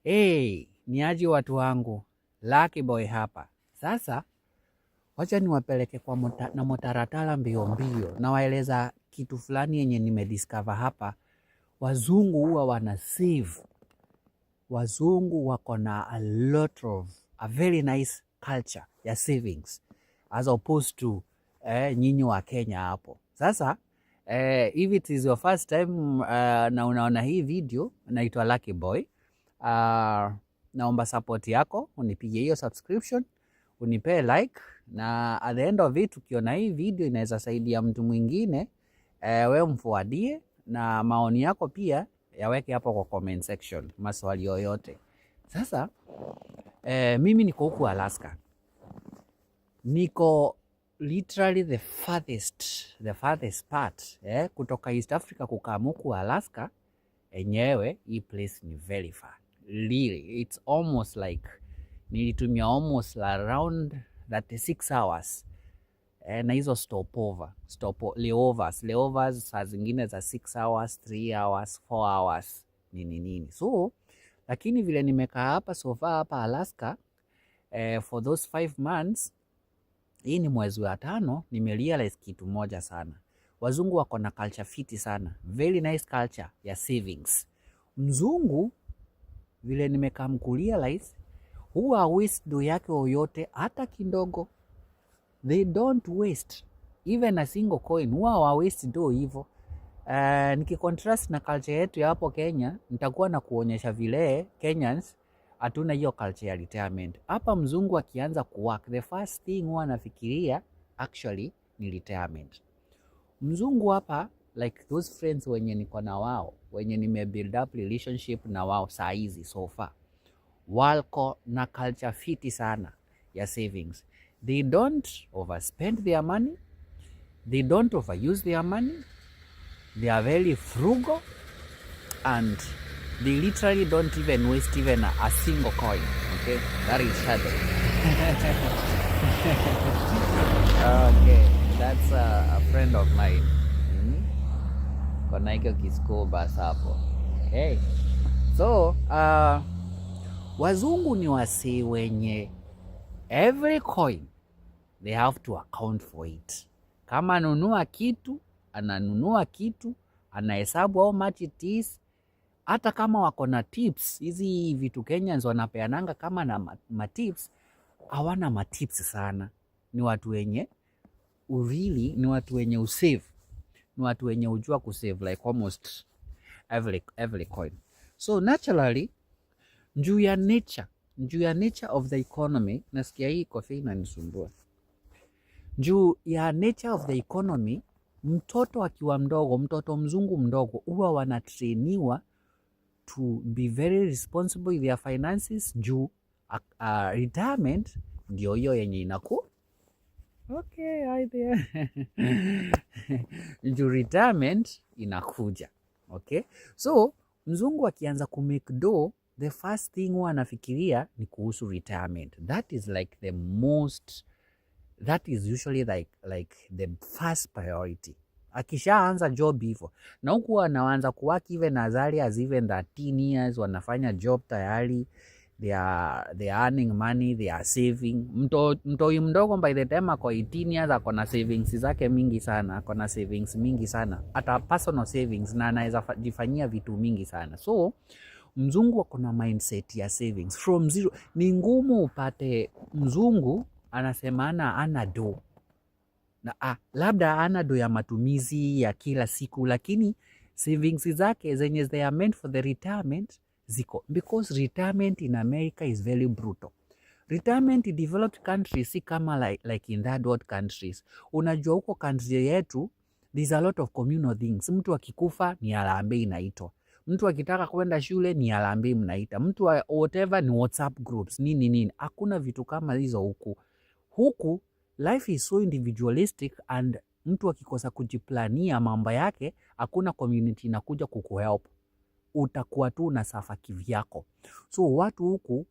Hey, niaje watu wangu, Lucky Boy hapa. Sasa wacha niwapeleke kwa na motaratala mbio mbio, na waeleza kitu fulani yenye nimediscover hapa. Wazungu huwa wana save. Wazungu wako na a very nice culture ya savings as opposed to nyinyi wa Kenya hapo. Sasa if it is your first time na unaona hii video, naitwa Lucky Boy. Naomba support yako, unipigie hiyo subscription, unipee like, na at the end of it ukiona hii video inaweza saidia mtu mwingine, wewe mfuadie, na maoni yako pia yaweke hapo kwa comment section, maswali yoyote. Sasa mimi niko huku Alaska. Niko literally the farthest part kutoka East Africa kukaa huku Alaska. Enyewe hii place ni very far. Really, it's almost like nilitumia almost around 36 hours na hizo layovers saa zingine za 6 hours, 3 hours, 4 hours nini. So lakini vile nimekaa hapa so far hapa Alaska for those 5 months, hii ni mwezi wa 5, nimerealize kitu moja sana. Wazungu wako na culture fiti sana, very nice culture ya savings. Mzungu vile nimekaa mkurealize, huwa waste do yake yoyote hata kidogo. They don't waste even a single coin, huwa waste do hivyo. Nikikontrast na culture yetu ya hapo Kenya, nitakuwa na kuonyesha vile Kenyans hatuna hiyo culture ya retirement. Hapa mzungu akianza kuwork, the first thing huwa anafikiria actually ni retirement. Mzungu hapa, like those friends wenye niko na wao, wenye nime build up relationship na wao saa hizi so far, wako na culture fiti sana ya savings. They don't overspend their money, they don't overuse their money, they are very frugal, and they literally don't even waste even a single coin. Okay, that is shadow. Okay, that's a friend of mine. Kona hiko kiskuba sapo. Okay, so wazungu ni wasi wenye every coin they have to account for it. Kama ananunua kitu, anahesabu how much it is. Hata kama wako na tips, hizi vitu Kenyans wanapeananga kama na matips, hawana matips sana. Ni watu wenye ni watu wenye usave, ni watu wenye ujua kusave like almost every coin. So naturally, njuu ya nature of the economy, nasikia hii coffee inanisumbua. Njuu ya nature of the economy, mtoto akiwa mdogo, mtoto mzungu mdogo, huwa wanatrainiwa to be very responsible with their finances. Njuu retirement ndio hiyo yenye inaku. Okay, hi there. Njuu retirement inakuja. Okay, so mzungu akianza kumake dough, the first thing huwa anafikiria ni kuhusu retirement. That is usually like the first priority. Akishaanza job hivyo, na huku wanaanza kuwaki even as early as even 13 years, wanafanya job tayari, they are earning money, they are saving. Mtoi mdogo by the time ako 18 years ako na savings zake mingi sana, hata personal savings, na anaweza jifanyia vitu mingi sana. So mzungu ako na mindset ya savings from zero. Ni ngumu upate mzungu anasema ana do na labda ana do ya matumizi ya kila siku, lakini savings zake zenye they are meant for the retirement ziko, because retirement in America is very brutal. Retirement in developed countries si kama like in third world countries. Unajua huko country yetu there's a lot of communal things. Mtu akikufa ni harambee inaitwa, mtu akitaka kwenda shule ni harambee mnaita, mtu whatever ni WhatsApp groups nini. Hakuna vitu kama hizo huku life is so individualistic, and mtu akikosa kujiplania mambo yake, hakuna community inakuja kukuhelp, utakuwa tu unasafa kivyako. So watu huku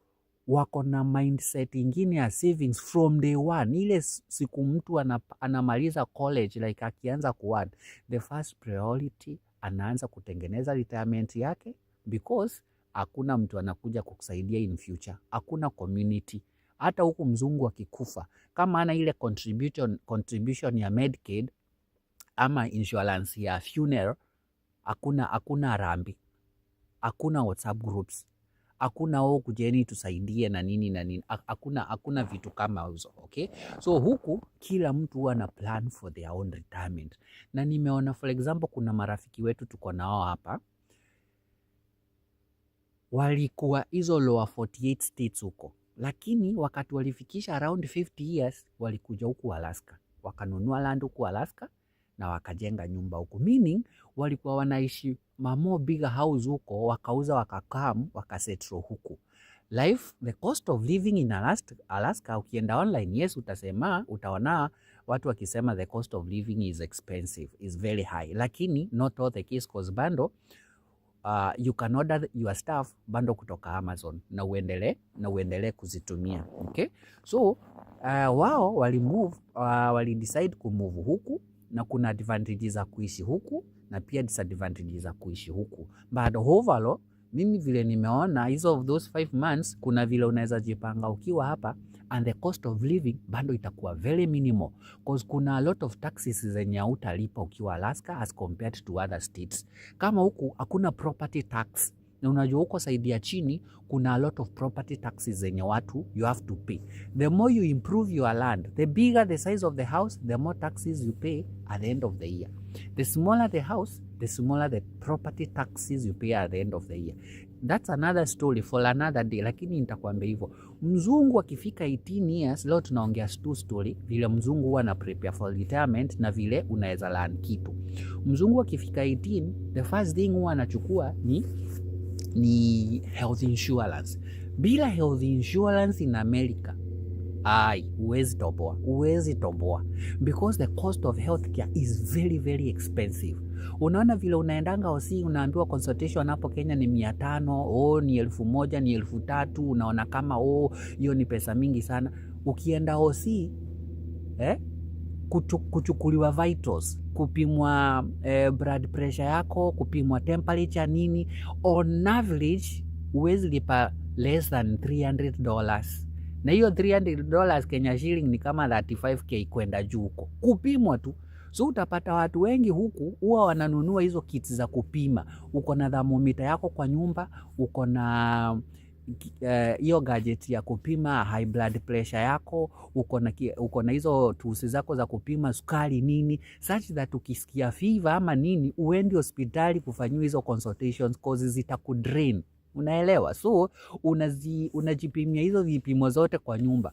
wako na mindset ingine ya savings from day one. Ile siku mtu anamaliza college, like akianza kuwa the first priority, anaanza kutengeneza retirement yake, because hakuna mtu anakuja kukusaidia in future, hakuna community. Hata huku mzungu akikufa kama ana ile contribution ya Medicaid ama insurance ya funeral, hakuna rambi, hakuna WhatsApp groups, hakuna kujeni tusaidie na nini na nini, hakuna vitu kama hizo. Okay, so huku kila mtu huwa na plan for their own retirement. Na nimeona for example, kuna marafiki wetu tuko nao hapa walikuwa hizo lower 48 states huko, lakini wakati walifikisha around 50 years walikuja huku Alaska, wakanunua land huku Alaska na wakajenga nyumba huku, meaning walikuwa wanaishi mamo bigger house huko, wakauza wakakam wakasetro huku. Life, the cost of living in Alaska, ukienda online, yes, utaona watu wakisema the cost of living is expensive, is very high, lakini not all the case, cause bando you can order your stuff bando kutoka Amazon na uendelee kuzitumia. Okay, so wao wali decide kumove huku, na kuna advantages za kuishi huku na pia disadvantages za kuishi huku. But overall, mimi vile nimeona hizo of those 5 months, kuna vile unaweza jipanga ukiwa hapa and the cost of living bado itakuwa very minimal, because kuna a lot of taxes zenye utalipa ukiwa Alaska as compared to other states. Kama huku hakuna property tax, na unajua huko saidi ya chini kuna a lot of property taxes zenye watu you have to pay. The more you improve your land, the bigger the size of the house, the more taxes you pay at the end of the year. The smaller the house, the smaller the property taxes you pay at the end of the year. That's another story for another day, lakini nitakwambia hivyo. Mzungu akifika 18 years, leo tunaongea two story, vile mzungu huwa na prepare for retirement na vile unaweza learn kitu. Mzungu akifika 18, the first thing huwa anachukua ni health insurance. Bila health insurance in America, huwezi toboa, because the cost of healthcare is very very expensive. Unaona vile unaendanga OC unaambiwa consultation hapo Kenya ni 500, ni 1000, ni 3000, unaona kama hiyo ni pesa mingi sana. Ukienda OC kuchukuliwa vitals, kupimwa blood pressure yako, kupimwa temperature nini, on average huwezi lipa less than $300. Na hiyo $300 Kenya shilling ni kama 35k kwenda juu huko kupimwa tu. So utapata watu wengi huku huwa wananunua hizo kits za kupima. Uko na thermometer yako kwa nyumba, uko na hiyo gadget ya kupima high blood pressure yako, uko na hizo tools zako za kupima sukari nini, such that ukisikia fever ama nini uendi hospitali kufanyiwa hizo consultations, cause zitakudrain. Unaelewa? So unajipimia hizo vipimo zote kwa nyumba.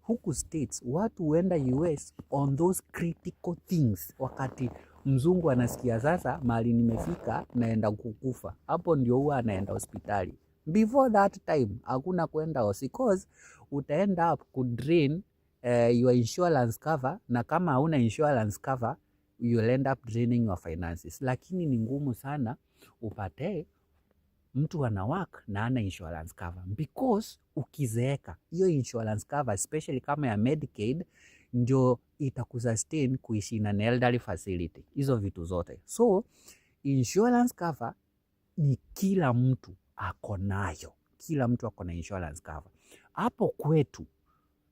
Huku states watu huenda US on those critical things, wakati mzungu anasikia sasa mahali nimefika naenda kukufa, hapo ndio huwa anaenda hospitali. Before that time hakuna kwenda hospitali, because utaenda up kudrain your insurance cover, na kama hauna insurance cover you'll end up draining your finances. Lakini ni ngumu sana upate mtu ana work na ana insurance cover, because ukizeeka hiyo insurance cover especially kama ya Medicaid ndio itakusustain kuishi na elderly facility, hizo vitu zote. So insurance cover ni kila mtu ako nayo, kila mtu ako na insurance cover. Hapo kwetu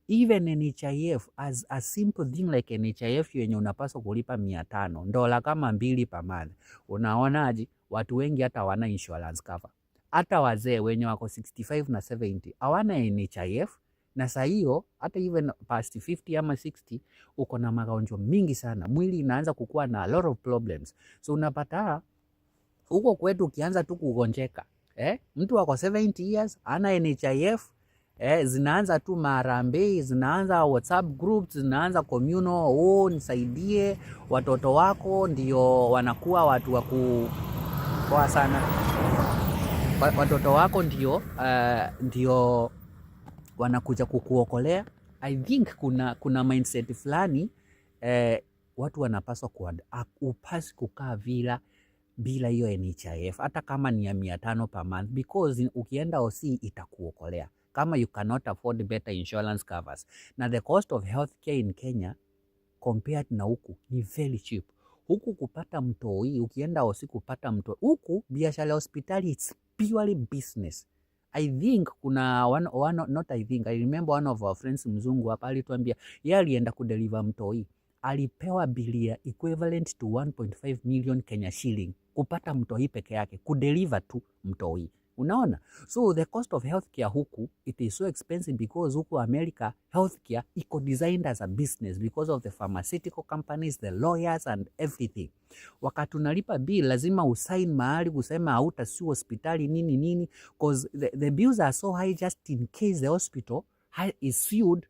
even NHIF, as a simple thing like NHIF yenye unapaswa kulipa $500 kama 2 per month. Unaonaje? Watu wengi hata hawana insurance cover. Hata wazee wenye wako 65 na 70 hawana NHIF, na saa hiyo hata even past 50 ama 60 uko na magonjwa mingi sana, mwili inaanza kukua na a lot of problems. So unapata huko kwetu ukianza tu kugonjeka, mtu wako 70 years ana NHIF, zinaanza tu marambe, zinaanza WhatsApp groups, zinaanza communal, nisaidie watoto wako, ndio wanakuwa watu wa kwa sana. Watoto wako ndio wanakuja kukuokolea. I think kuna mindset fulani watu wanapaswa upasi kukaa bila hiyo NHIF hata kama ni ya 500 per month, because ukienda OC itakuokolea kama you cannot afford better insurance covers. Na the cost of healthcare in Kenya compared na huku ni very cheap. Huku kupata mtoi, ukienda hosi kupata mtoi, huku biashara ya hospitali it's purely business. I think kuna I remember one of our friends mzungu hapa alituambia yeye alienda kudeliver mtoi, alipewa bilia equivalent to 1.5 million Kenya shilling kupata mtoi peke yake, kudeliver tu mtoi. Unaona? So the cost of healthcare huku, it is so expensive because huku America healthcare iko designed as a business because of the pharmaceutical companies, the lawyers and everything. Wakati unalipa bill lazima usign mahali kusema hautasiu hospitali nini because the bills are so high just in case the hospital is sued,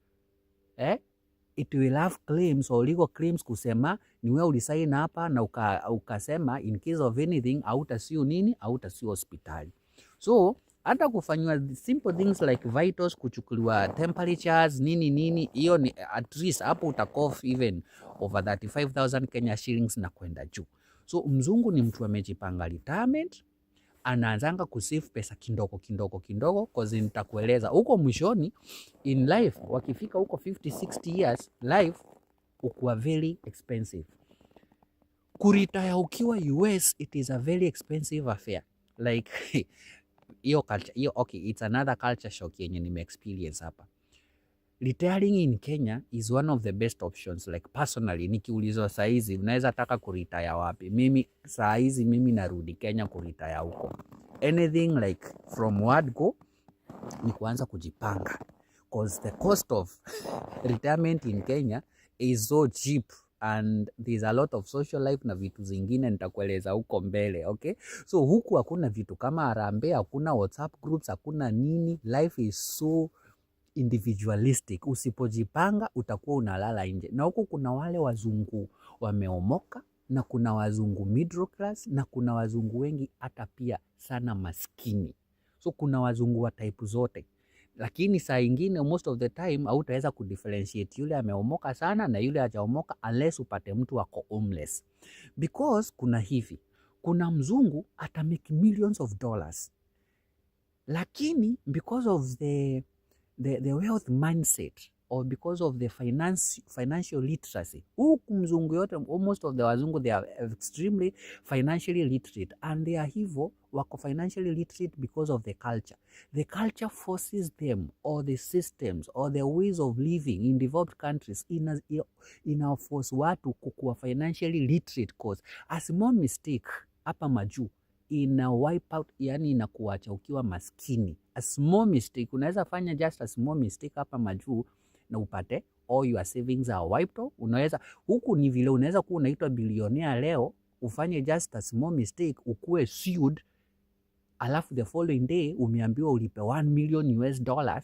it will have claims or legal claims kusema ni wewe ulisign hapa na ukasema in case of anything hautasiu hospitali. So hata kufanywa simple things like vitals, kuchukuliwa temperatures nini, hiyo ni at least hapo utakof even over 35,000 Kenya shillings na kwenda juu. So mzungu ni mtu amejipanga retirement, anaanzanga kusave pesa kidogo cause nitakueleza huko mwishoni in life, wakifika huko 50-60 years life ukuwa very expensive. Kuretire ukiwa US it is a very expensive affair like hiyo culture hiyo, okay, it's another culture shock yenye nime experience hapa. Retiring in Kenya is one of the best options. Like personally, nikiulizwa saa hizi unaweza taka kuretire wapi, mimi saa hizi mimi narudi Kenya kuretire huko. Anything like from word go ni kuanza kujipanga because the cost of retirement in Kenya is so cheap and there's a lot of social life na vitu zingine nitakueleza huko mbele, okay? So huku hakuna vitu kama harambee, hakuna WhatsApp groups, hakuna nini. Life is so individualistic. Usipojipanga utakuwa unalala nje. Na huku kuna wale wazungu wameomoka na kuna wazungu middle class na kuna wazungu wengi hata pia sana maskini. So kuna wazungu wa type zote. Lakini saa ingine most of the time hautaweza kudifferentiate yule ameomoka sana na yule hajaomoka unless upate mtu wako homeless. Because kuna hivi, kuna mzungu ata make millions of dollars. Lakini because of the wealth mindset or because of the financial literacy, huku mzungu yote, almost of the wazungu they are extremely financially literate and they are hivyo wako financially literate because of the culture. The culture forces them, or the systems or the ways of living in developed countries ina force watu kukuwa financially literate cause a small mistake hapa majuu ina wipe out, yani inakuacha ukiwa maskini. A small mistake, unaweza fanya just a small mistake hapa majuu na upate all your savings are wiped out. Unaweza huku ni vile unaweza kuwa unaitwa billionaire leo, ufanye just a small mistake ukue sued, alafu the following day umeambiwa ulipe $1 million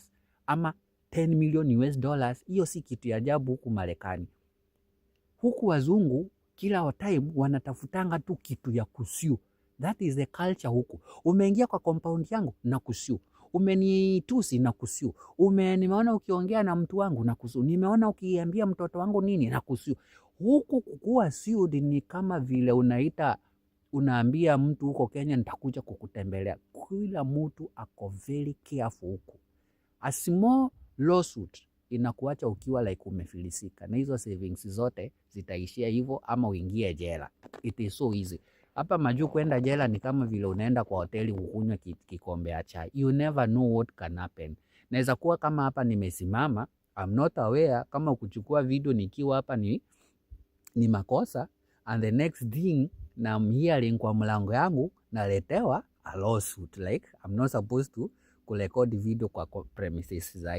ama $10 million. Hiyo si kitu ya ajabu huku Marekani. Huku wazungu kila time wanatafutanga tu kitu ya kusiu. That is the culture huku. Umeingia kwa compound yangu na kusiu. Umenitusi na kusiu. Nimeona ukiongea na mtu wangu na kusiu. Nimeona ukiambia mtoto wangu nini na kusiu. Huku kukua sued ni kama vile unaambia mtu huko Kenya nitakuja kukutembelea. Kila mtu ako very careful huku. A small lawsuit inakuacha ukiwa like umefilisika. Na hizo savings zote zitaishia hivyo ama uingie jela. It is so easy. Hapa majuu kwenda jela ni kama vile unaenda kwa hoteli kukunywa kikombe ya chai. You never know what can happen. Naweza kuwa kama hapa nimesimama, I'm not aware kama kuchukua video nikiwa hapa ni makosa, and the next thing na I'm hearing kwa mlango yangu naletewa a lawsuit. Like I'm not supposed to kurekodi video kwa premises za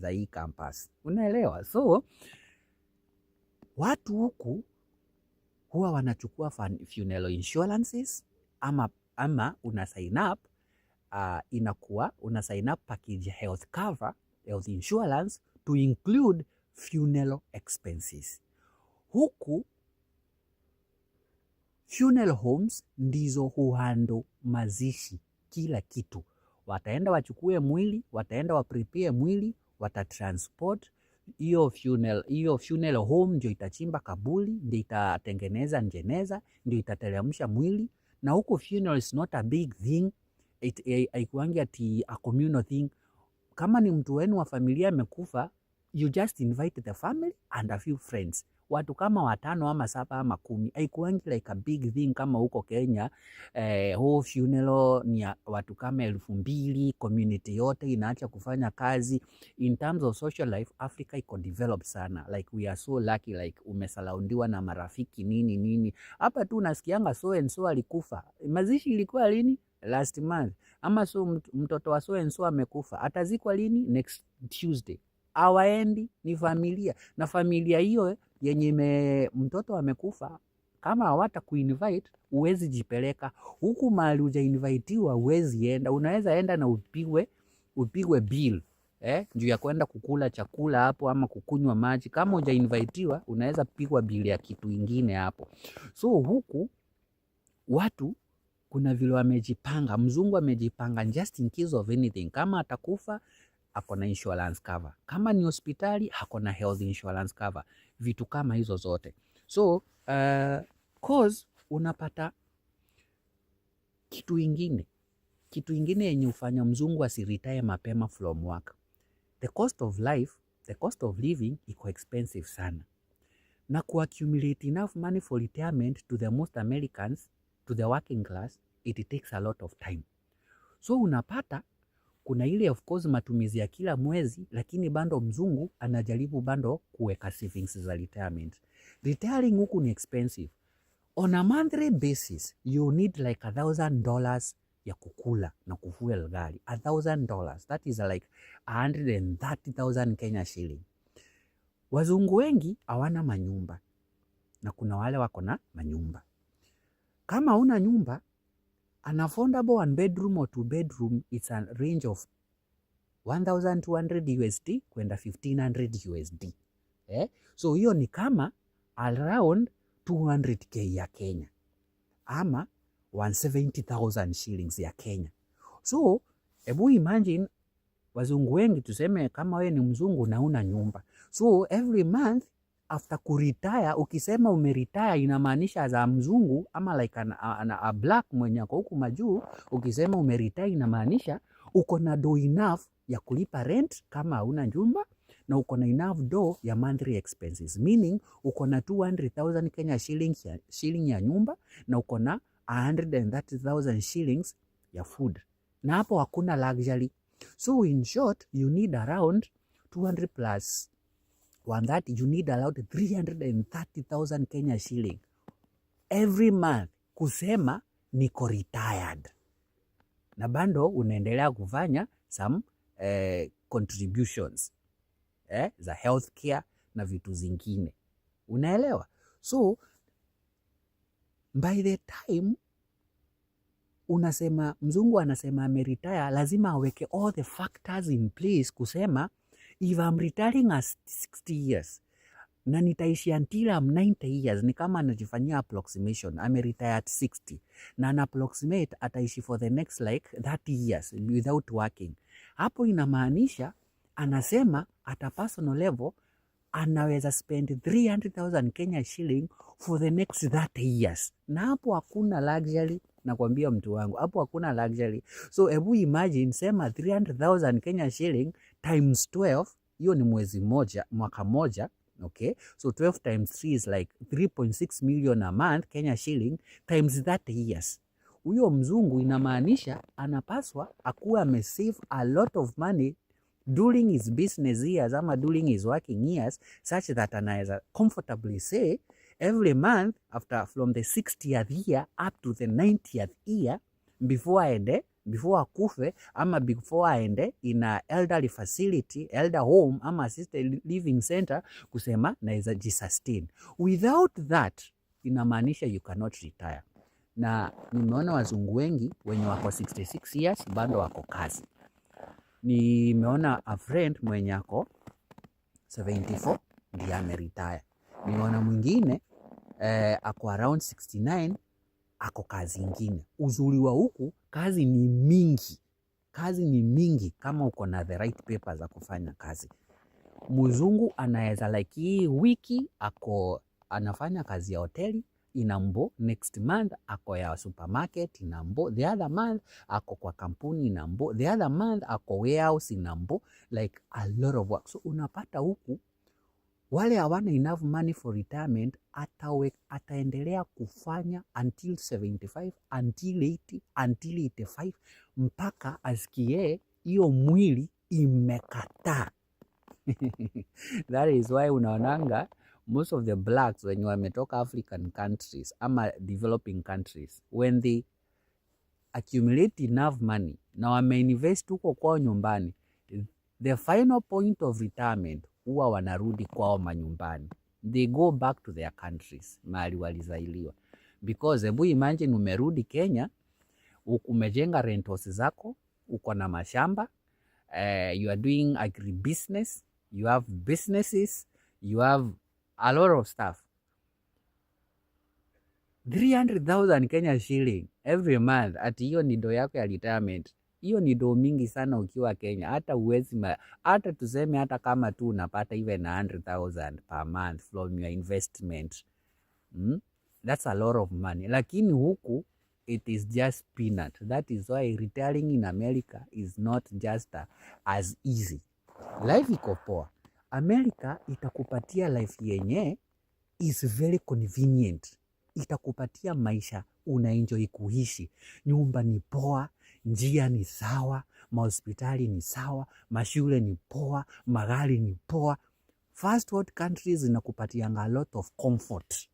hii campus. Unaelewa? So watu huku huwa wanachukua funeral insurances ama una sign up, inakuwa una sign up package health cover, health insurance to include funeral expenses. Huku funeral homes ndizo huhandle mazishi, kila kitu. Wataenda wachukue mwili, wataenda waprepare mwili, watatransport. Hiyo funeral home ndio itachimba kaburi, ndio itatengeneza jeneza, ndio itateremsha mwili. Na huko funeral is not a big thing, haikuangi ati a communal thing. Kama ni mtu wenu wa familia amekufa, you just invite the family and a few friends. watu kama 5 ama 7 ama 10. Haikuangi like a big thing kama huko Kenya. Whole funeral ni watu kama 2,000, community yote inaacha kufanya kazi. In terms of social life, Africa iko developed sana. Like we are so lucky, like umesalaundiwa na marafiki nini. Hapa tu unasikianga so and so alikufa. Mazishi ilikuwa lini? Last month. Ama so mtoto wa so and so amekufa. Atazikwa lini? Next Tuesday. Hawaendi, ni familia. Na familia hiyo yenye mtoto amekufa, kama hawata kuinvite, uwezi jipeleka. Huku mahali hujainvitiwa uwezi enda. Unaweza enda na upigwe bill. Juu ya kwenda kukula chakula hapo ama kukunywa maji. Kama hujainvitiwa, unaweza pigwa bill ya kitu ingine hapo. So huku watu kuna vile wamejipanga. Mzungu amejipanga just in case of anything. Kama atakufa, akona insurance cover. Kama ni hospitali, akona health insurance cover. Vitu kama hizo zote. So, cause unapata kitu ingine yenye ufanya mzungu asiretire mapema from work. The cost of living iko expensive sana. Na kuaccumulate enough money for retirement to the most Americans, to the working class, it takes a lot of time. So unapata kuna ile of course matumizi ya kila mwezi, lakini bando mzungu anajaribu bando kuweka savings za retirement. Retiring huku ni expensive. On a monthly basis, you need like $1,000 ya kukula na kufuel gari. $1,000. That is like 130,000 Kenya shilling. Wazungu wengi hawana manyumba. Na kuna wale wako na manyumba. Kama una nyumba, an affordable 1 bedroom or 2 bedroom, it's a range of 1,200 USD kwenda 1,500 USD. So hiyo ni kama around 200k ya Kenya. Ama 170,000 shillings ya Kenya. So, ebu imagine, wazungu wengi tuseme kama we ni mzungu na una nyumba. So, every month, after kuretire, ukisema umeretire inamaanisha za mzungu, ama like a black mwenye ako huku majuu, ukisema umeretire inamaanisha uko na do enough ya kulipa rent kama una nyumba, na uko na enough do ya monthly expenses. Meaning, uko na 200,000 Kenya shilling ya nyumba, na uko na 130,000 shillings ya food. Na hapo hakuna luxury. So in short, you need around 200 plus 130, you need around 330,000 Kenya shilling every month kusema niko retired. Na bando unaendelea kufanya some contributions za healthcare na vitu zingine. Unaelewa? So, by the time unasema, mzungu anasema ameretire, lazima aweke all the factors in place kusema, if I'm retiring at 60 years, na nitaishi until I'm 90 years, ni kama anajifanyia approximation, ameretire at 60, na ana approximate ataishi for the next like 30 years without working. Hapo inamaanisha, anasema at a personal level, anaweza spend 300,000 Kenya shilling for the next 30 years. Na hapo hakuna luxury, nakwambia mtu wangu, hapo hakuna luxury. So ebu imagine, sema 300,000 Kenya shilling times 12, hiyo ni mwaka moja, okay? So 12 times 3 is like 3.6 million a month Kenya shilling times 30 years. Huyo mzungu inamaanisha anapaswa akuwa amesave a lot of money during his business years ama during his working years, such that anaweza comfortably say every month after from the 60th year up to the 90th year, before akufe ama before aende in a elderly facility, elder home ama assisted living center, kusema naweza jisustain. Without that, inamaanisha you cannot retire. Na nimeona wazungu wengi wenye wako 66 years bado wako kazi. Nimeona a friend mwenye ako 74 ndiye ameretire. Nimeona mwingine ako around 69 ako kazi ingine. Uzuri wa huku, kazi ni mingi kama uko na the right papers za kufanya kazi. Mzungu anaweza like hii wiki ako anafanya kazi ya hoteli Inambo, next month ako ya supermarket Inambo, the other month ako kwa kampuni Inambo, the other month ako warehouse Inambo, like a lot of work. So unapata huku Wale hawana enough money for retirement, ataendelea kufanya until 75, until 80, until 85 mpaka asikie hiyo mwili imekataa. That is why unaonanga most of the blacks wenye wametoka African countries ama developing countries, when they accumulate enough money na wameinvest huko kwao nyumbani, the final point of retirement huwa wanarudi kwao manyumbani. They go back to their countries, mahali walizailiwa. Because hebu imagine umerudi Kenya, umejenga rent house zako, uko na mashamba, you are doing agribusiness, you have businesses, you have a lot of stuff. 300,000 Kenya shilling every month, ati hiyo ni do yako ya retirement. Hiyo ni do mingi sana ukiwa Kenya. Hata uwezi, hata tuseme hata kama tu unapata even 100,000 per month from your investment. That's a lot of money. Lakini huku, it is just peanut. That is why retiring in America is not just as easy. Life iko poa. America itakupatia life yenye is very convenient. Itakupatia maisha unaenjoy kuishi. Nyumba ni poa, njia ni sawa, mahospitali ni sawa, mashule ni poa, magari ni poa. First world countries inakupatianga a lot of comfort.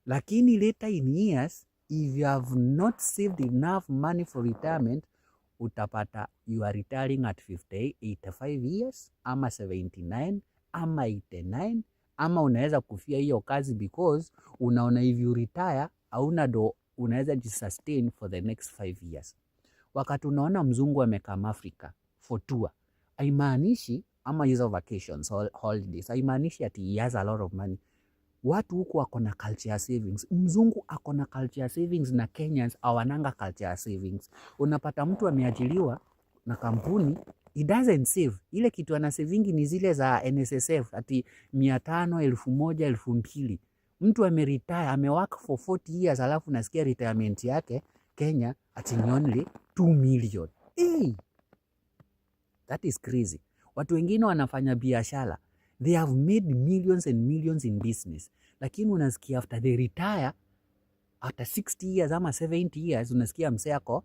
Lakini later in years, if you have not saved enough money for retirement, utapata you are retiring at 50, 85 years, ama 79, ama 89, ama unaweza kufia hiyo kazi because unaona if you retire, hauna do unaweza jisustain for the next 5 years. Wakati unaona mzungu amekam Africa for tour, haimaanishi ama hizo vacations, holidays, haimaanishi ati he has a lot of money. Watu huku wako na culture savings. Mzungu ako na culture savings na Kenyans hawananga culture savings. Unapata mtu ameajiriwa na kampuni, he doesn't save. Ile kitu ana savingi ni zile za NSSF, ati 500, 1000, 2000. Mtu ameretire, amework for 40 years, alafu nasikia retirement yake Kenya ati ni only 2 million. Hey! That is crazy. Watu wengine wanafanya biashara, they have made millions and millions in business. Lakini unasikia after they retire, after 60 years ama 70 years, unasikia msee ako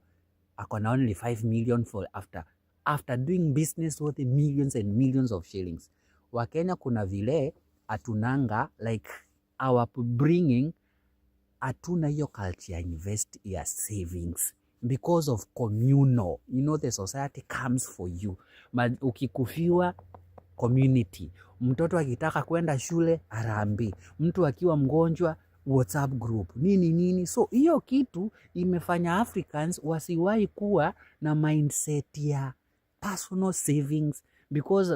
na only 5 million for after doing business worth millions and millions of shillings. Wakenya kuna vile atunanga like our upbringing, atuna hiyo culture invest ya savings because of communal. You know, the society comes for you. Ukikufiwa, community. Mtoto akitaka kwenda shule, harambee. Mtu akiwa mgonjwa, WhatsApp group. Nini. So hiyo kitu imefanya Africans wasiwahi kuwa na mindset ya personal savings, because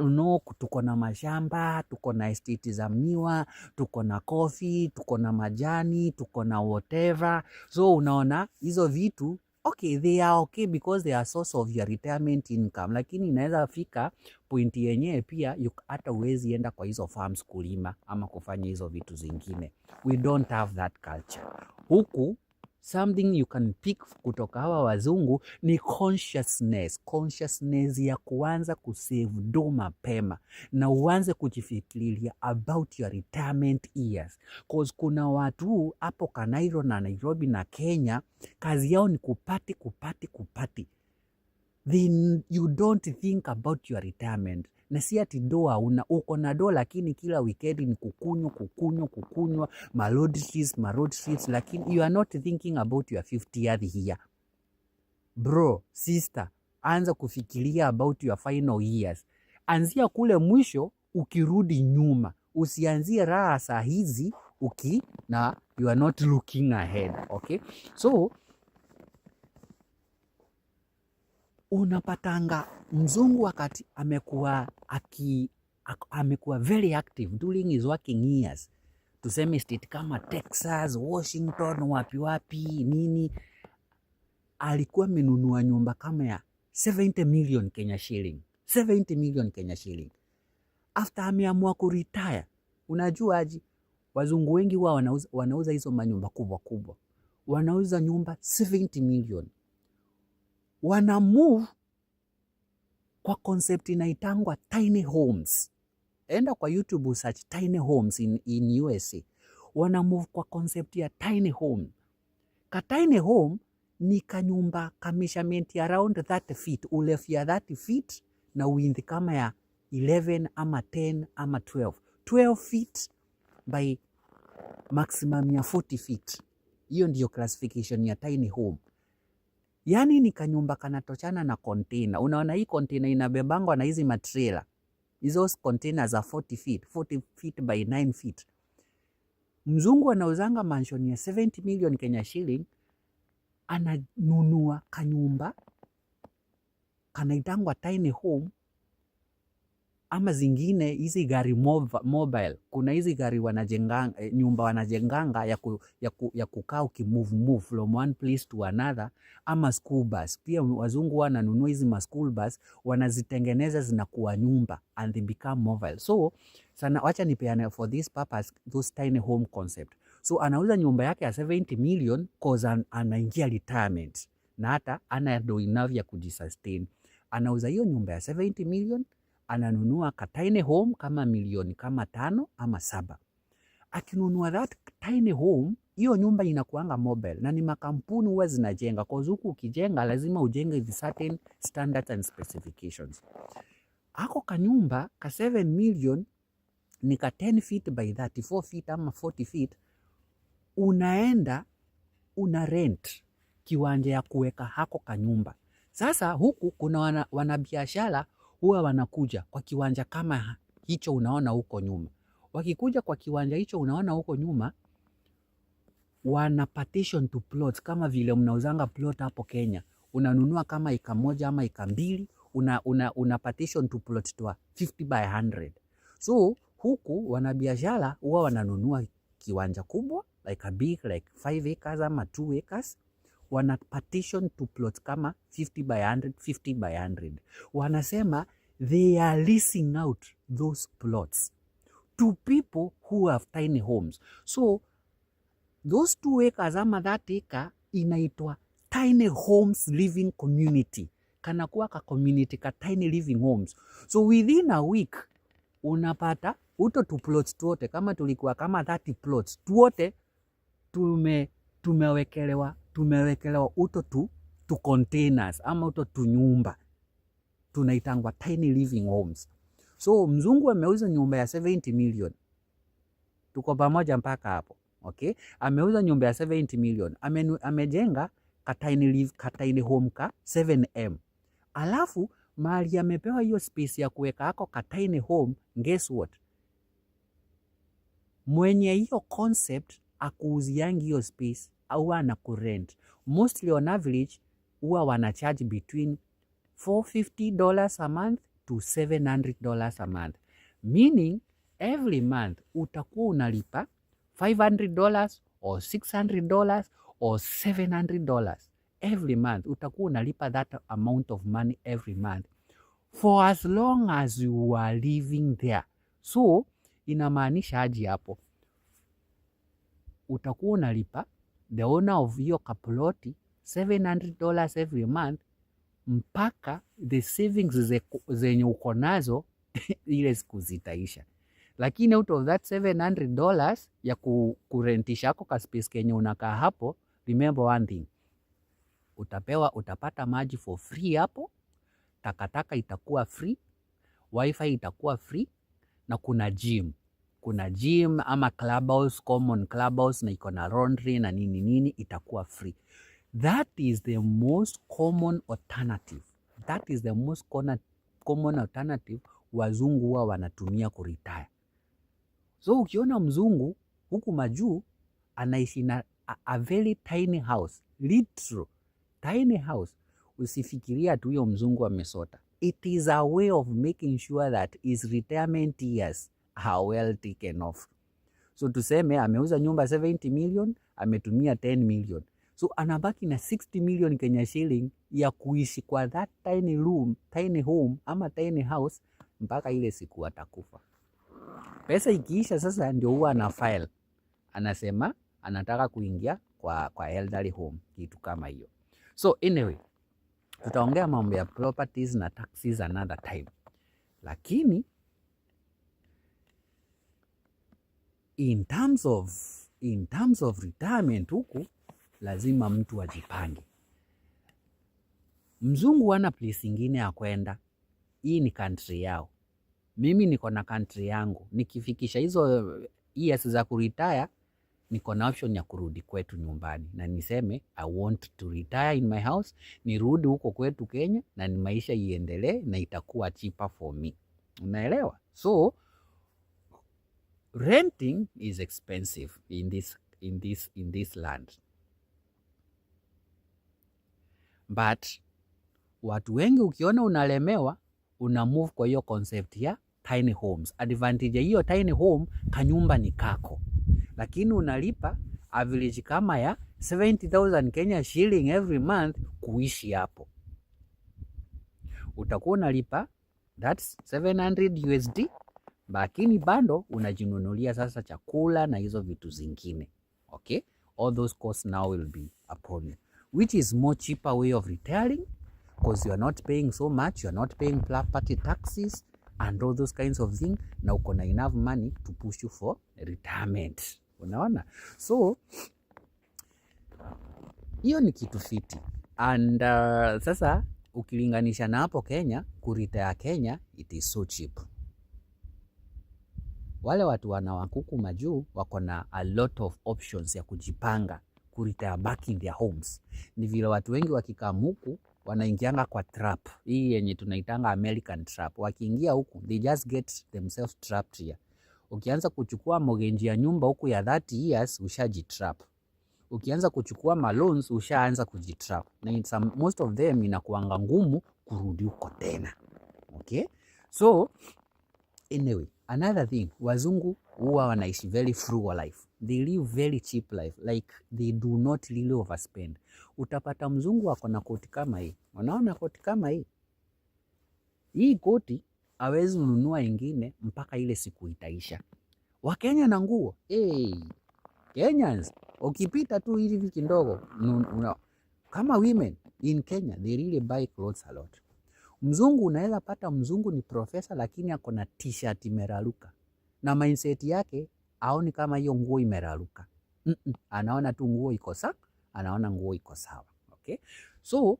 tuko na mashamba, tuko na estate za miwa, tuko na coffee, tuko na majani, tuko na whatever. So unaona hizo vitu, okay, they are okay because they are source of your retirement income. Lakini inaweza fika pointi yenyewe pia hata uwezi enda kwa hizo farms kulima ama kufanya hizo vitu zingine. We don't have that culture. Huku something you can pick kutoka hawa wazungu ni consciousness ya kuanza kusave do mapema na uanze kujifikiria about your retirement years. Cause kuna watu hapo Kanairo na Nairobi na Kenya, kazi yao ni kupati. Then you don't think about your retirement. Na si ati doa uko na doa, lakini kila weekend ni kukunywa road trips, lakini you are not thinking about your 50th year. Bro, sister, anza kufikiria about your final years. Anzia kule mwisho ukirudi nyuma. Usianzie raha saa hizi na you are not looking ahead, okay? So unapatanga mzungu wakati amekuwa very active during his working years. Tuseme state kama Texas, Washington, wapi nini, alikuwa amenunua nyumba kama ya 70 million Kenya shilling. 70 million Kenya shilling. After ameamua kuretire, unajua aje wazungu wengi wao wanauza hizo manyumba kubwa. Wanauza nyumba 70 million. Wana move kwa concept inaitangwa tiny homes. enda kwa YouTube search tiny homes in USA. Wana move kwa concept ya tiny home. Ka tiny home ni kanyumba ka measurement ya around 30 feet, urefu ya 30 feet na width kama ya 11 ama 10 ama 12 feet by maximum ya 40 feet. Hiyo ndiyo classification ya tiny home. Yani ni kanyumba kanatochana na container. Unaona hii container inabebangwa na hizi matrailer. Hizo containers za 40 feet by 9 feet. Mzungu anauzanga mansion ya 70 million Kenya shilling, ananunua kanyumba kanaitangwa tiny home, ama zingine hizi gari mobile. Kuna hizi gari wanajenganga, nyumba wanajenganga ya kukaa ukimove from one place to another, ama school bus. Pia wazungu wananunua hizi ma school bus, wanazitengeneza zinakuwa nyumba and they become mobile. So sana wacha nipeane for this purpose those tiny home concept. So anauza nyumba yake ya 70 million cause anaingia retirement na hata ana do enough ya kujisustain. Anauza hiyo nyumba ya 70 million, ananunua ka tiny home kama milioni kama 5 ama 7. Akinunua that tiny home, hiyo nyumba inakuanga mobile na ni makampuni huwa zinajenga. Kwa huku ukijenga lazima ujenge the certain standards and specifications. Ako kanyumba ka 7 million ni ka 10 feet by 34 feet ama 40 feet. Unaenda una rent kiwanja ya kuweka hako kanyumba. Sasa huku kuna wanabiashara huwa wanakuja kwa kiwanja kama hicho unaona huko nyuma. Wakikuja kwa kiwanja hicho unaona huko nyuma, wana partition to plots kama vile mnauzanga plot hapo Kenya. Unanunua kama eka moja ama eka mbili, una partition to plot to 50 by 100. So huku wanabiashara huwa wananunua kiwanja kubwa like a big like 5 acres ama 2 acres. Wana partition to plots kama 50 by 100, 50 by 100. Wanasema they are leasing out those plots to people who have tiny homes. So those 2 acres ama that acre inaitwa tiny homes living community. Kanakuwa ka community ka tiny living homes. So within a week unapata uto tu plots tuote, kama tulikuwa kama 30 plots tuote tumewekelewa uto tu containers ama uto tu nyumba, tunaitangwa tiny living homes. So mzungu ameuza nyumba ya 70 million. Tuko pamoja mpaka hapo, okay? Ameuza nyumba ya 70 million. Amejenga ka tiny home ka 7M. Alafu mahali amepewa hiyo space ya kuweka hako ka tiny home, guess what? Mwenye hiyo concept akuuziangi hiyo space au anakurent. Mostly on average huwa wanacharge between $450 a month to $700 a month. Meaning every month utakuwa unalipa $500 or $600 or $700. Every month utakuwa unalipa that amount of money every month for as long as you are living there. So inamaanisha aje hapo? Utakuwa unalipa the owner of hiyo kaploti $700 every month mpaka the savings zenye uko nazo ile siku zitaisha. Lakini out of that $700 ya kurentisha hako ka space kenye unakaa hapo, remember one thing, utapata maji for free hapo, takataka itakuwa free, wifi itakuwa free, na kuna gym ama clubhouse, common clubhouse na iko na laundry na nini itakuwa free. That is the most common alternative. That is the most common alternative wazungu huwa wanatumia kuretire. So ukiona mzungu huku majuu anaishi na a very tiny house, literal tiny house, usifikiria tu huyo mzungu amesota. It is a way of making sure that his retirement years are well taken off. So tuseme ameuza nyumba 70 million, ametumia 10 million. So anabaki na 60 million Kenya shilling ya kuishi kwa that tiny room, tiny home ama tiny house mpaka ile siku atakufa. Pesa ikiisha sasa ndio huwa ana file. Anasema anataka kuingia kwa elderly home, kitu kama hiyo. So anyway, tutaongea mambo ya properties na taxes another time. Lakini in terms of retirement huku lazima mtu ajipange. Mzungu wana place ingine ya kwenda. Hii ni country yao. Mimi niko na country yangu. Nikifikisha hizo years za kuretire, niko na option ya kurudi kwetu nyumbani na niseme I want to retire in my house, nirudi huko kwetu Kenya na ni maisha iendelee na itakuwa cheaper for me. Unaelewa? So renting is expensive in this land. But watu wengi ukiona unalemewa, una move kwa hiyo concept ya tiny homes. Advantage ya hiyo tiny home, kanyumba ni kako, lakini unalipa average kama ya 70,000 Kenya shilling every month kuishi hapo. Utakuwa unalipa that's 700 USD, lakini bando unajinunulia sasa chakula na hizo vitu zingine. Okay? All those costs now will be upon you, which is more cheaper way of retiring because you are not paying so much, you are not paying property taxes and all those kinds of things, na uko na enough money to push you for retirement. Unaona? So hiyo ni kitu fiti. And sasa ukilinganisha na hapo Kenya, kuretire Kenya it is so cheap. Wale watu wanawakuku majuu wako na a lot of options ya kujipanga kuretire back in their homes. Ni vile watu wengi wakikaa huku wanaingianga kwa trap hii yenye tunaitanga American trap. Wakiingia huku they just get themselves trapped here. Ukianza kuchukua mortgage ya nyumba huku ya 30 years ushajitrap. Ukianza kuchukua maloans ushaanza kujitrap. Na most of them inakuanga ngumu kurudi huko tena. Okay? So anyway, another thing, wazungu huwa wanaishi very frugal life. They live very cheap life, like they do not really overspend. Utapata mzungu wako na koti kama hii. Unaona koti kama hii? Hii koti hawezi ununua ingine mpaka ile siku itaisha. Wakenya na nguo, Kenyans, ukipita tu hivi kidogo, kama women in Kenya, they really buy clothes a lot. Mzungu unaweza pata mzungu ni profesa lakini ako na t-shirt imeraruka. Na mindset yake haoni kama hiyo nguo imeraruka. Anaona tu nguo iko sawa, anaona nguo iko sawa. Okay? So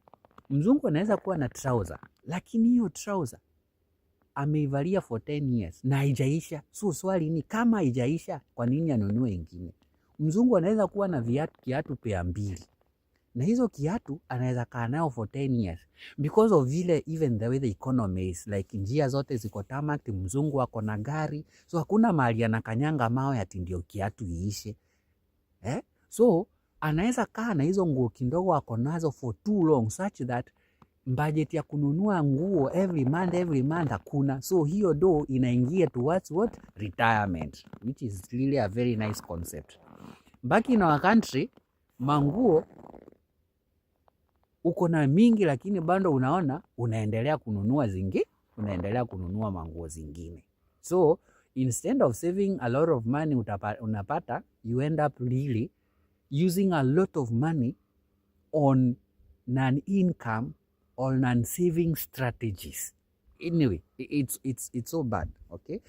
mzungu anaweza kuwa na trouser, lakini hiyo trouser ameivalia for 10 years na haijaisha. So swali ni kama haijaisha, kwa nini anunue ingine? Mzungu anaweza kuwa na kiatu pea 2. Na hizo kiatu anaweza kaa nayo for 10 years because of vile even the way the economy is, like njia zote ziko tarmac, mzungu ako na gari, so hakuna mahali anakanyanga mawe ati ndio kiatu iishe. So anaweza kaa na hizo nguo kidogo ako nazo for too long such that budget ya kununua nguo every month hakuna. So hiyo do inaingia towards what? Retirement, which is really a very nice concept. Back in our country, manguo uko na mingi lakini bado unaona unaendelea kununua manguo zingine. So instead of saving a lot of money, unapata you end up really using a lot of money on non-income or non-saving strategies. Anyway, it's so bad. Okay.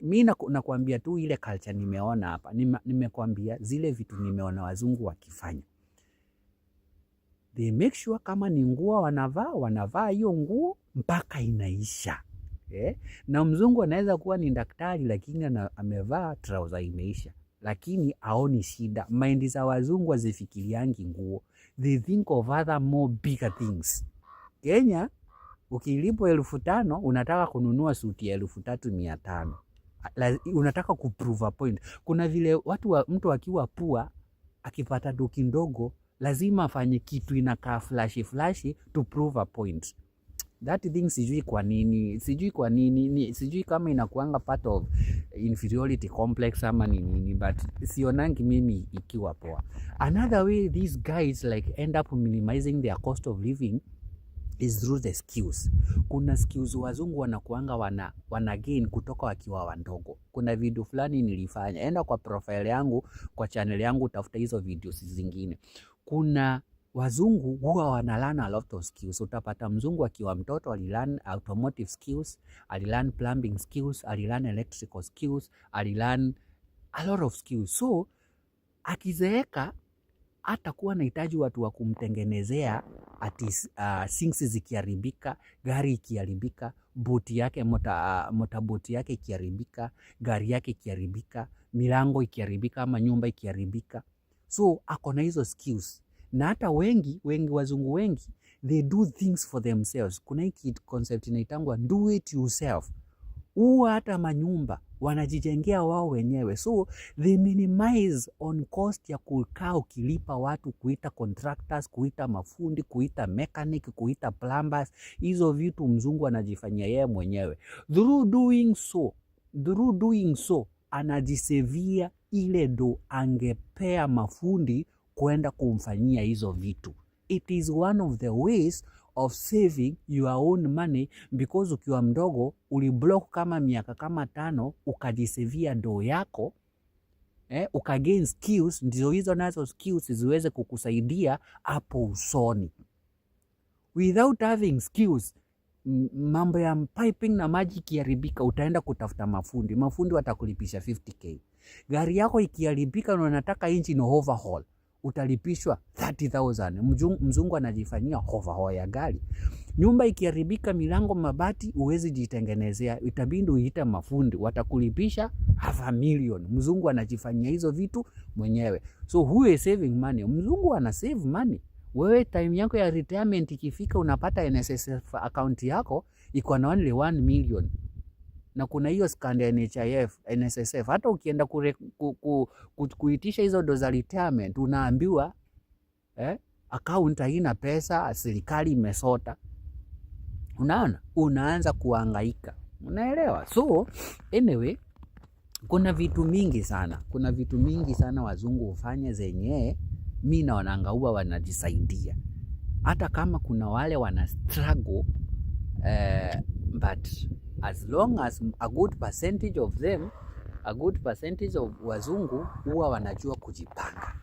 Mimi nakwambia tu ile culture nimeona hapa. Nimekwambia zile vitu nimeona wazungu wakifanya. They make sure kama ni nguo wanavaa hiyo nguo mpaka inaisha. Na mzungu anaweza kuwa ni daktari lakini amevaa trouser imeisha, lakini haoni shida. Mind za wazungu hazifikiriangi nguo. They think of other more bigger things. Kenya ukilipo 5,000 unataka kununua suti ya 3,500. Unataka kuprove a point. Kuna vile mtu akiwa pua akipata doki ndogo lazima afanye kitu inakaa flashy to prove a point. That thing sijui kwa nini, sijui kama inakuanga part of inferiority complex ama nini, but sionangi mimi ikiwa poa. Another way these guys like end up minimizing their cost of living is through the skills. Kuna skills wazungu wanakuanga wana gain kutoka wakiwa wandogo. Kuna video fulani nilifanya, enda kwa profile yangu, kwa channel yangu, tafuta hizo videos zingine. Kuna wazungu huwa wanalearn a lot of skills. Utapata mzungu akiwa mtoto alilearn automotive skills, alilearn plumbing skills, alilearn electrical skills, alilearn a lot of skills. So akizeeka atakuwa anahitaji watu wa kumtengenezea ati sinks zikiharibika, gari ikiharibika, boti yake motaboti yake ikiharibika, gari yake ikiharibika, milango ikiharibika ama nyumba ikiharibika. So ako na hizo skills. Na hata wengi wazungu wengi they do things for themselves. Kuna hii concept inaitangwa do it yourself. Huwa hata manyumba wanajijengea wao wenyewe, so they minimize on cost ya kukaa ukilipa watu, kuita contractors, kuita mafundi, kuita mechanic, kuita plumbers. Hizo vitu mzungu anajifanyia yeye mwenyewe. Through doing so anajisevia ile do angepea mafundi kwenda kumfanyia hizo vitu. It is one of the ways of saving your own money, because ukiwa mdogo uliblock kama miaka kama 5 ukajisevia do yako, ukagain skills, ndizo hizo nazo skills ziweze kukusaidia hapo usoni. Without having skills, mambo ya piping na maji kiharibika, utaenda kutafuta mafundi watakulipisha 50k. Gari yako ikiharibika na unataka engine overhaul, utalipishwa 30,000. Mzungu anajifanyia overhaul ya gari. Nyumba ikiharibika, milango, mabati, uwezi jitengenezea, itabidi uite mafundi, watakulipisha 500,000. Mzungu anajifanyia hizo vitu mwenyewe. So who is saving money? Mzungu ana save money. Wewe time yako ya retirement ikifika, unapata NSSF account yako iko na only 1 million. Na kuna hiyo skanda ya NHIF, NSSF. Hata ukienda kuitisha hizo do za retirement, unaambiwa account haina pesa, serikali imesota. Unaona? Unaanza kuhangaika. Unaelewa? So anyway, kuna vitu mingi sana wazungu hufanya zenye mimi naonanga huwa wanajisaidia. Hata kama kuna wale wana struggle, but as long as a good percentage of wazungu huwa wanajua kujipanga.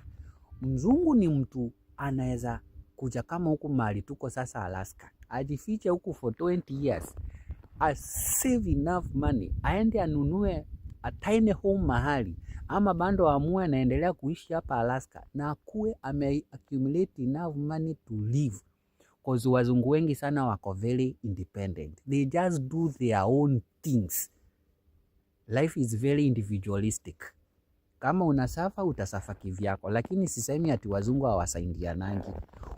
Mzungu ni mtu anaweza kuja kama huku mahali tuko sasa Alaska, ajifiche huku for 20 years, save enough money, aende anunue a tiny home mahali, ama bando amue anaendelea kuishi hapa Alaska, na akue ame-accumulate enough money to live. Because wazungu wengi sana wako very independent. They just do their own things. Life is very individualistic. Kama unasafa, utasafa kivyako. Lakini sisemi ati wazungu hawasaidianangi.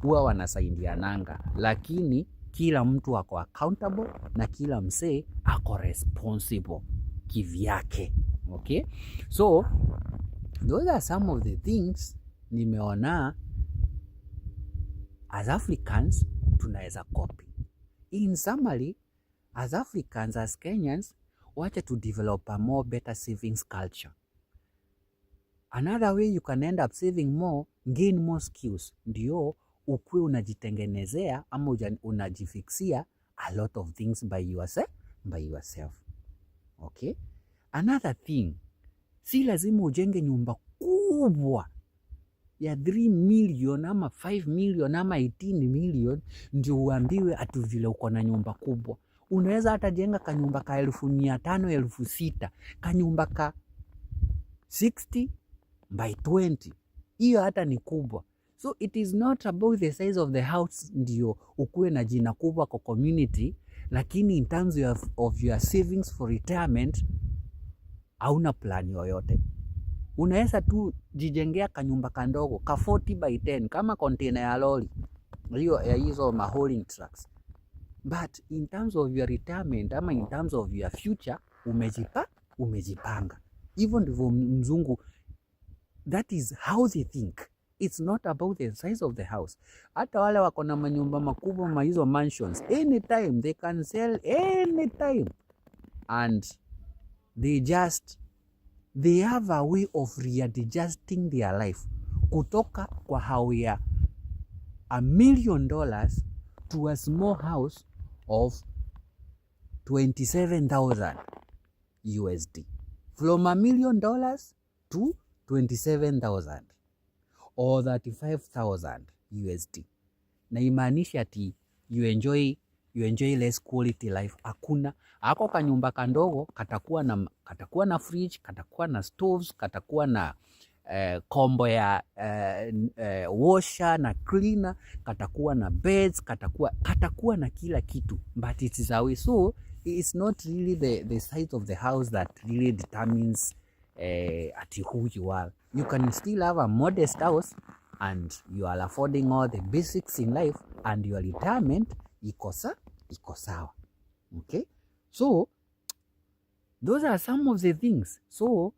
Huwa wanasaidiananga. Lakini kila mtu ako accountable na kila msee ako responsible kivyake. Okay? So, those are some of the things nimeona as Africans tunaweza copy. In summary, as Africans, as Kenyans, wacha to develop a more better savings culture. Another way you can end up saving more, gain more skills. Ndio ukue unajitengenezea ama unajifixia a lot of things by yourself. Okay? Another thing, si lazima ujenge nyumba kubwa ya 3 million ama 5 million ama 18 million ndio uambiwe ati vile uko na nyumba kubwa. Unaweza hata jenga kanyumba ka 1500, 6000, kanyumba ka 60 by 20. Hiyo hata ni kubwa. So it is not about the size of the house ndio ukue na jina kubwa kwa community, lakini in terms of your savings for retirement hauna plan yoyote. Unaweza tu jijengea kanyumba kandogo ka 40 by 10 kama container ya lori, hiyo ya hizo hauling trucks. But in terms of your retirement ama in terms of your future, umejipanga. Hivyo ndivyo mzungu, that is how they think. It's not about the size of the house. Hata wale wako na manyumba makubwa, hizo mansions, anytime they can sell anytime, and they have a way of readjusting their life kutoka kwa how ya $1 million to a small house of 27,000 USD. From $1 million to 27,000 or 35,000 USD. Na imaanisha ati you enjoy you enjoy less quality life. Hakuna. Ako kanyumba kandogo katakuwa na fridge, katakuwa na stoves, katakuwa na kombo ya washer na cleaner, katakuwa na beds, katakuwa na kila kitu, but it is away. So it's not really the size of the house that really determines at who you are. You can still have a modest house and you are affording all the basics in life and your retirement iko sawa. Okay, so those are some of the things. So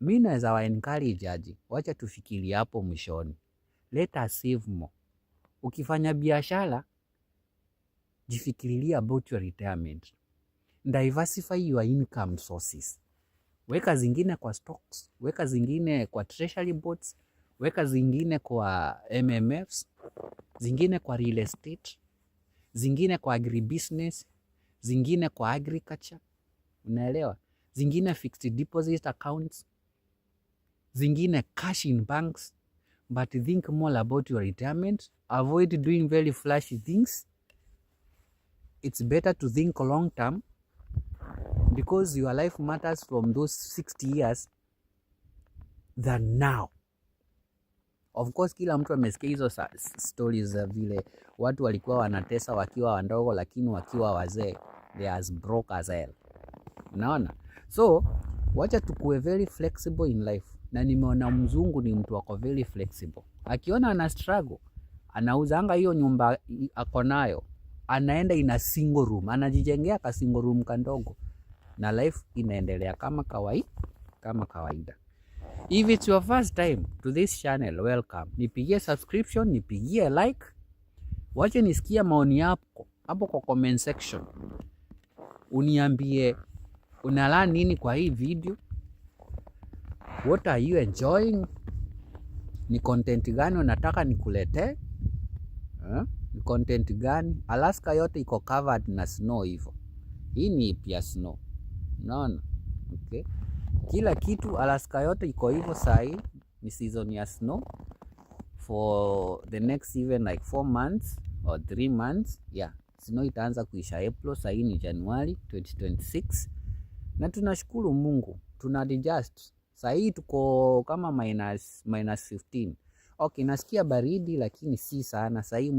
mi naweza wa encourage aje, wacha tufikiri hapo mwishoni. Let us save more. Ukifanya biashara, jifikirilia about your retirement. Diversify your income sources. Weka zingine kwa stocks, weka zingine kwa treasury bonds, weka zingine kwa MMFs, zingine kwa real estate, zingine kwa agribusiness, zingine kwa agriculture. Unaelewa? Zingine fixed deposit accounts, zingine cash in banks. But think more about your retirement. Avoid doing very flashy things. It's better to think long term, because your life matters from those 60 years than now. Of course, kila mtu amesikia hizo stories za vile watu walikuwa wanatesa wakiwa wandogo, lakini wakiwa wazee they as broke as hell. Unaona? So wacha tukue very flexible in life. Na nimeona mzungu ni mtu wako very flexible. Akiona ana struggle, anauzanga hiyo nyumba ako nayo, anaenda ina single room, anajijengea ka single room kandogo, na life inaendelea kama kawaida. If it's your first time to this channel, welcome. Nipigie subscription, nipigie like. Wacha nisikia maoni yako hapo kwa comment section. Uniambie unalearn nini kwa hii video? What are you enjoying? Ni content gani unataka nikuletee? Ni content gani? Alaska yote iko covered na snow hivyo. Hii ni pia snow. Unaona? Okay. Kila kitu Alaska yote iko hivyo sahi, ni season ya snow for the next even like 4 months or 3 months. Yeah, snow itaanza kuisha April, sahi ni January 2026. Na tunashukuru Mungu, tuna adjust. Sahi tuko kama minus 15. Okay, nasikia baridi lakini si sana. Sahi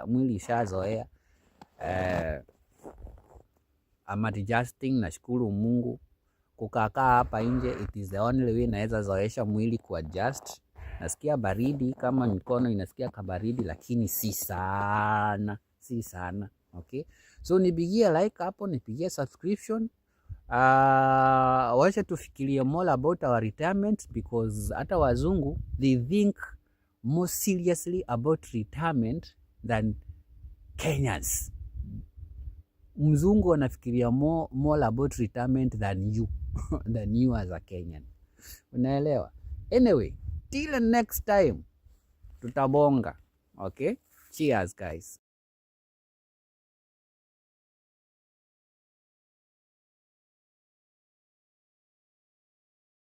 mwili ishazoea. I'm adjusting, nashukuru Mungu. Kukaa hapa nje, it is the only way naweza zoesha mwili kuadjust. Nasikia baridi, kama mikono inasikia kabaridi, lakini si sana. Okay, so nipigie like hapo, nipigie subscription. Wacha tufikirie more about our retirement, because hata wazungu they think more seriously about retirement than Kenyans. Mzungu anafikiria more about retirement than you as a Kenyan. Unaelewa? Anyway, till next time tutabonga. Okay? Cheers guys.